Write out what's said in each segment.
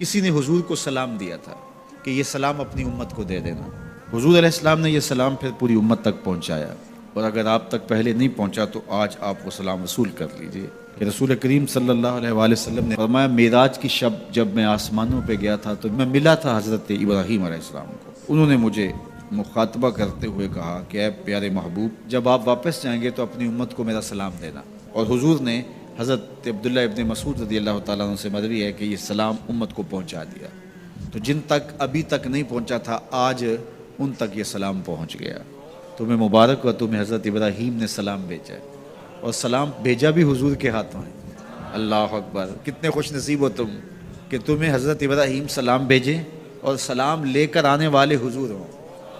کسی نے حضور کو سلام دیا تھا کہ یہ سلام اپنی امت کو دے دینا. حضور علیہ السلام نے یہ سلام پھر پوری امت تک پہنچایا، اور اگر آپ تک پہلے نہیں پہنچا تو آج آپ وہ سلام وصول کر لیجئے کہ رسول کریم صلی اللہ علیہ وآلہ وسلم نے فرمایا معراج کی شب جب میں آسمانوں پہ گیا تھا تو میں ملا تھا حضرت ابراہیم علیہ السلام کو. انہوں نے مجھے مخاطبہ کرتے ہوئے کہا کہ اے پیارے محبوب، جب آپ واپس جائیں گے تو اپنی امت کو میرا سلام دینا. اور حضور نے حضرت عبداللہ ابن مسعود رضی اللہ تعالیٰ عنہ سے مروی ہے کہ یہ سلام امت کو پہنچا دیا. تو جن تک ابھی تک نہیں پہنچا تھا آج ان تک یہ سلام پہنچ گیا. تمہیں مبارک ہو، تمہیں حضرت ابراہیم نے سلام بھیجا ہے، اور سلام بھیجا بھی حضور کے ہاتھوں ہے. اللہ اکبر، کتنے خوش نصیب ہو تم کہ تمہیں حضرت ابراہیم سلام بھیجے اور سلام لے کر آنے والے حضور ہوں.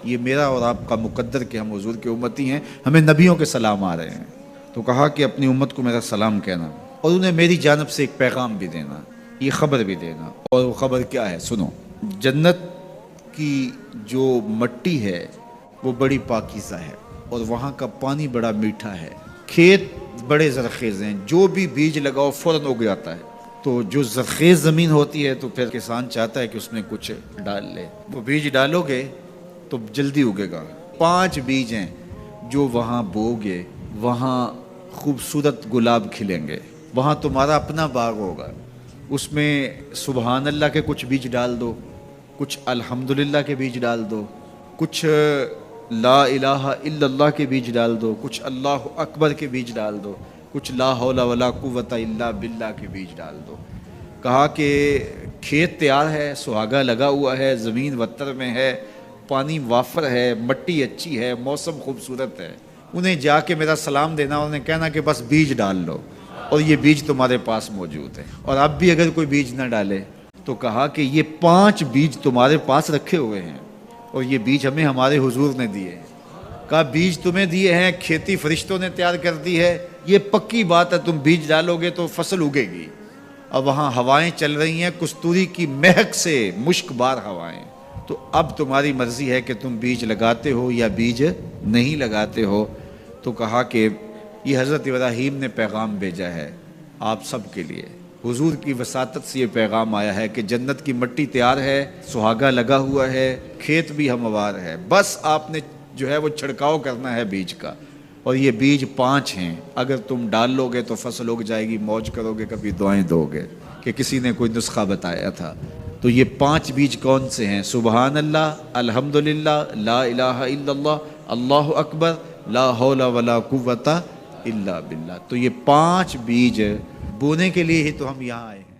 یہ میرا اور آپ کا مقدر کہ ہم حضور کے امتی ہیں، ہمیں نبیوں کے سلام آ رہے ہیں. تو کہا کہ اپنی امت کو میرا سلام کہنا اور انہیں میری جانب سے ایک پیغام بھی دینا، یہ خبر بھی دینا. اور وہ خبر کیا ہے؟ سنو. جنت کی جو مٹی ہے وہ بڑی پاکیزہ ہے، اور وہاں کا پانی بڑا میٹھا ہے. کھیت بڑے زرخیز ہیں، جو بھی بیج لگاؤ فوراً اگ جاتا ہے. تو جو زرخیز زمین ہوتی ہے تو پھر کسان چاہتا ہے کہ اس میں کچھ ڈال لے. وہ بیج ڈالو گے تو جلدی اگے گا. 5 بیج ہیں جو وہاں بوگے، وہاں خوبصورت گلاب کھلیں گے. وہاں تمہارا اپنا باغ ہوگا، اس میں سبحان اللہ کے کچھ بیج ڈال دو، کچھ الحمدللہ کے بیج ڈال دو، کچھ لا الہ الا اللہ کے بیج ڈال دو، کچھ اللہ اکبر کے بیج ڈال دو، کچھ لا حول ولا قوت الا باللہ کے بیج ڈال دو. کہا کہ کھیت تیار ہے، سہاگا لگا ہوا ہے، زمین وتر میں ہے، پانی وافر ہے، مٹی اچھی ہے، موسم خوبصورت ہے. انہیں جا کے میرا سلام دینا، انہیں کہنا کہ بس بیج ڈال لو، اور یہ بیج تمہارے پاس موجود ہے. اور اب بھی اگر کوئی بیج نہ ڈالے تو کہا کہ یہ 5 بیج تمہارے پاس رکھے ہوئے ہیں، اور یہ بیج ہمیں ہمارے حضور نے دیے ہیں. کہا بیج تمہیں دیے ہیں، کھیتی فرشتوں نے تیار کر دی ہے، یہ پکی بات ہے، تم بیج ڈالو گے تو فصل اگے گی. اور وہاں ہوائیں چل رہی ہیں کستوری کی مہک سے، مشک بار ہوائیں. تو اب تمہاری مرضی ہے کہ تم بیج لگاتے ہو یا بیج نہیں لگاتے ہو. تو کہا کہ یہ حضرت ابراہیم نے پیغام بھیجا ہے آپ سب کے لیے. حضور کی وساطت سے یہ پیغام آیا ہے کہ جنت کی مٹی تیار ہے، سہاگا لگا ہوا ہے، کھیت بھی ہموار ہے، بس آپ نے جو ہے وہ چھڑکاؤ کرنا ہے بیج کا. اور یہ بیج 5 ہیں، اگر تم ڈال لو گے تو فصل اگ جائے گی. موج کرو گے، کبھی دعائیں دو گے کہ کسی نے کوئی نسخہ بتایا تھا. تو یہ 5 بیج کون سے ہیں؟ سبحان اللہ، الحمدللہ، لا الہ الا اللہ، اللہ اکبر، لا حول ولا قوت الا باللہ. تو یہ 5 بیج بونے کے لیے ہی تو ہم یہاں آئے ہیں.